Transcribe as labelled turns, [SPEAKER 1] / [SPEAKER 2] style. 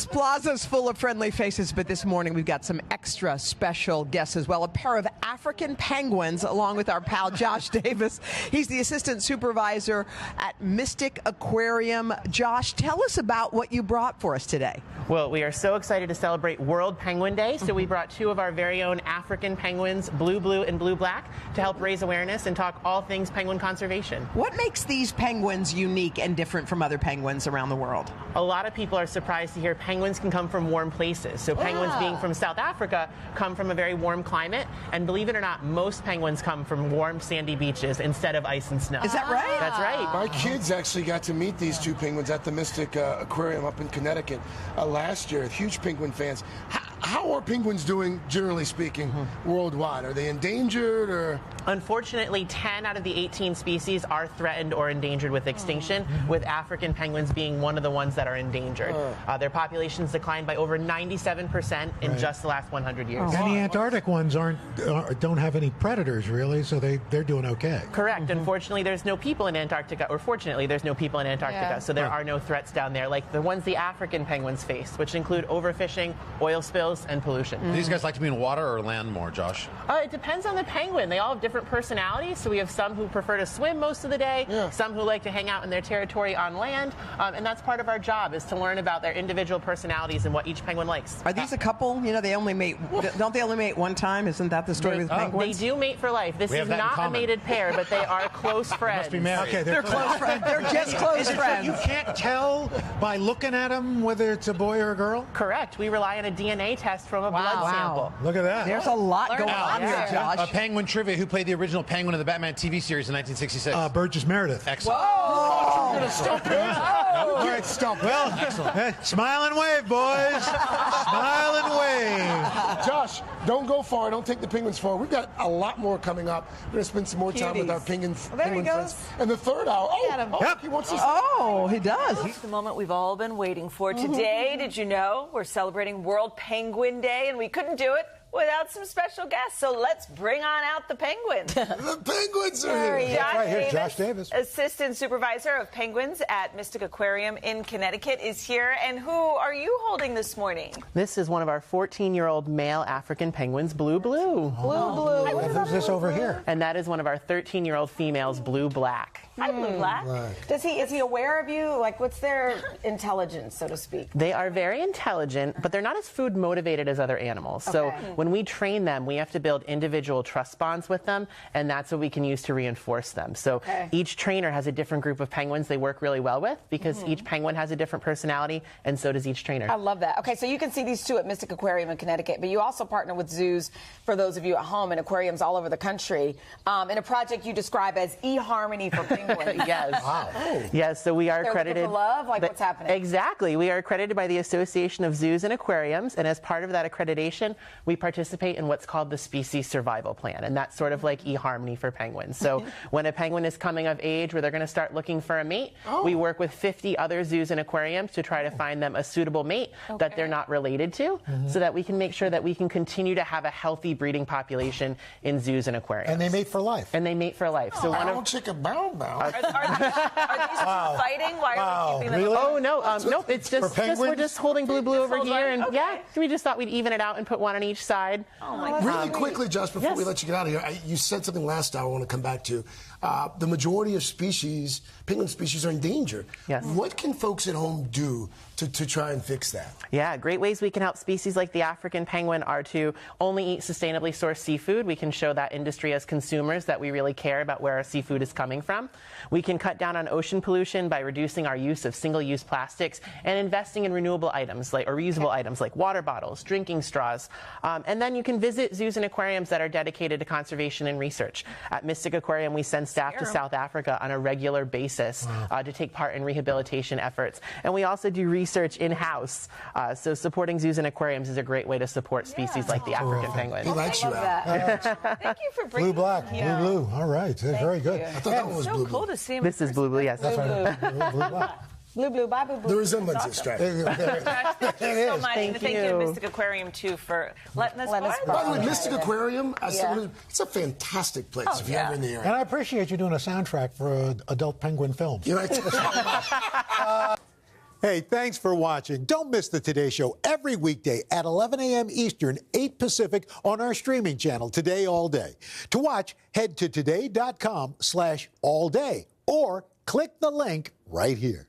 [SPEAKER 1] This plaza's full of friendly faces, but this morning we've got some extra special guests as well. A pair of African penguins, along with our pal Josh Davis. He's the assistant supervisor at Mystic Aquarium. Josh, tell us about what you brought for us today.
[SPEAKER 2] Well, we are so excited to celebrate World Penguin Day, so we brought two of our very own African penguins, Blue Blue and Blue Black, to help raise awareness and talk all things penguin conservation.
[SPEAKER 1] What makes these penguins unique and different from other penguins around the world?
[SPEAKER 2] A lot of people are surprised to hear penguins can come from warm places. So penguins being from South Africa come from a very warm climate, and believe it or not, most penguins come from warm sandy beaches instead of ice and snow.
[SPEAKER 1] Is that right?
[SPEAKER 2] That's right.
[SPEAKER 3] My kids actually got to meet these two penguins at the Mystic Aquarium up in Connecticut last year. Huge penguin fans. How are penguins doing, generally speaking, worldwide? Are they endangered or?
[SPEAKER 2] Unfortunately, 10 out of the 18 species are threatened or endangered with extinction, with African penguins being one of the ones that are endangered. Their populations declined by over 97% in just the last 100 years.
[SPEAKER 4] And the Antarctic ones don't have any predators, really, so they're doing okay.
[SPEAKER 2] Correct. Unfortunately, there's no people in Antarctica, or fortunately, there's no people in Antarctica, so there are no threats down there like the ones the African penguins face, which include overfishing, oil spills, and pollution.
[SPEAKER 5] Do these guys like to be in water or land more, Josh?
[SPEAKER 2] It depends on the penguin. They all have different personalities, so we have some who prefer to swim most of the day, some who like to hang out in their territory on land, and that's part of our job, is to learn about their individual personalities and what each penguin likes.
[SPEAKER 1] Are these a couple? You know, they only mate, don't they only mate one time? Isn't that the story with penguins?
[SPEAKER 2] They do mate for life. This is not a mated pair, but they are close friends.
[SPEAKER 4] Must be married. Okay,
[SPEAKER 1] They're close friends. They're just close friends.
[SPEAKER 4] You can't tell by looking at them whether it's a boy or a girl?
[SPEAKER 2] Correct. We rely on a DNA test from a blood sample.
[SPEAKER 4] Look at that.
[SPEAKER 1] There's a lot going on here, Josh.
[SPEAKER 5] Penguin trivia. Who played the original penguin in the Batman TV series in 1966?
[SPEAKER 4] Burgess Meredith.
[SPEAKER 5] Excellent.
[SPEAKER 3] You're going to stop it? All right, stop.
[SPEAKER 4] Well, excellent. Smile and wave, boys. Smile and wave.
[SPEAKER 3] Josh, don't go far. Don't take the penguins far. We've got a lot more coming up. We're going to spend some more time with our penguin friends. And the third hour, he wants to
[SPEAKER 1] he does.
[SPEAKER 6] It's the moment we've all been waiting for. Today, did you know, we're celebrating World Penguin Day, and we couldn't do it without some special guests. So let's bring on out the penguins.
[SPEAKER 3] The penguins are here.
[SPEAKER 4] Josh Davis,
[SPEAKER 6] assistant supervisor of penguins at Mystic Aquarium in Connecticut, is here. And who are you holding this morning?
[SPEAKER 2] This is one of our 14-year-old male African penguins, Blue Blue.
[SPEAKER 6] Blue Blue.
[SPEAKER 4] Who's this over here?
[SPEAKER 2] And that is one of our 13-year-old females, Blue Black.
[SPEAKER 6] Hi, Blue Black.
[SPEAKER 7] Is he aware of you? Like, what's their intelligence, so to speak?
[SPEAKER 2] They are very intelligent, but they're not as food motivated as other animals. So when we train them, we have to build individual trust bonds with them, and that's what we can use to reinforce them. So each trainer has a different group of penguins they work really well with, because each penguin has a different personality, and so does each trainer.
[SPEAKER 7] I love that. Okay, so you can see these two at Mystic Aquarium in Connecticut, but you also partner with zoos, for those of you at home, and aquariums all over the country, in a project you describe as eHarmony for penguins.
[SPEAKER 2] Yes. Wow. Yes, so we are accredited.
[SPEAKER 7] For love? Like, what's happening?
[SPEAKER 2] Exactly. We are accredited by the Association of Zoos and Aquariums, and as part of that accreditation, we participate in what's called the Species Survival Plan, and that's sort of like eHarmony for penguins. So when a penguin is coming of age where they're going to start looking for a mate, we work with 50 other zoos and aquariums to try to find them a suitable mate that they're not related to, so that we can make sure that we can continue to have a healthy breeding population in zoos and aquariums.
[SPEAKER 4] And they mate for life.
[SPEAKER 2] And they mate for life. So one of
[SPEAKER 3] chicka bow bow.
[SPEAKER 6] Are these fighting? Why are we keeping them?
[SPEAKER 4] Really?
[SPEAKER 2] Oh, no, nope. It's just we're just holding Blue Blue over here, and we just thought we'd even it out and put one on each side.
[SPEAKER 6] Oh my God.
[SPEAKER 3] Really quickly, Josh, before we let you get out of here, you said something last hour I want to come back to. The majority of penguin species are endangered.
[SPEAKER 2] Yes.
[SPEAKER 3] What can folks at home do to try and fix that?
[SPEAKER 2] Yeah, great ways we can help species like the African penguin are to only eat sustainably sourced seafood. We can show that industry as consumers that we really care about where our seafood is coming from. We can cut down on ocean pollution by reducing our use of single-use plastics and investing in renewable items or reusable items like water bottles, drinking straws. And then you can visit zoos and aquariums that are dedicated to conservation and research. At Mystic Aquarium, we send staff to South Africa on a regular basis to take part in rehabilitation efforts. And we also do research in-house. So supporting zoos and aquariums is a great way to support species like the African penguin.
[SPEAKER 3] He likes you out.
[SPEAKER 6] Thank you for bringing
[SPEAKER 4] Blue Black, Blue Blue. All right, very good.
[SPEAKER 3] I thought that one was
[SPEAKER 6] so
[SPEAKER 3] Blue
[SPEAKER 6] cool
[SPEAKER 3] Blue.
[SPEAKER 6] to see him.
[SPEAKER 2] This is Blue Blue, yes.
[SPEAKER 4] That's right. Blue Black.
[SPEAKER 7] Blue, blue, bye, blue, blue.
[SPEAKER 3] The resemblance is striking.
[SPEAKER 6] Thank you so much.
[SPEAKER 2] Thank
[SPEAKER 6] Thank you,
[SPEAKER 2] you.
[SPEAKER 6] Mystic Aquarium, too, for letting us
[SPEAKER 7] Letting us
[SPEAKER 6] borrow.
[SPEAKER 3] By the way, Mystic Aquarium, it's a fantastic place if you're ever in the area.
[SPEAKER 4] And I appreciate you doing a soundtrack for adult penguin films.
[SPEAKER 3] You know,
[SPEAKER 4] Hey, thanks for watching. Don't miss the Today Show every weekday at 11 a.m. Eastern, 8 Pacific on our streaming channel, Today All Day. To watch, head to today.com/allday or click the link right here.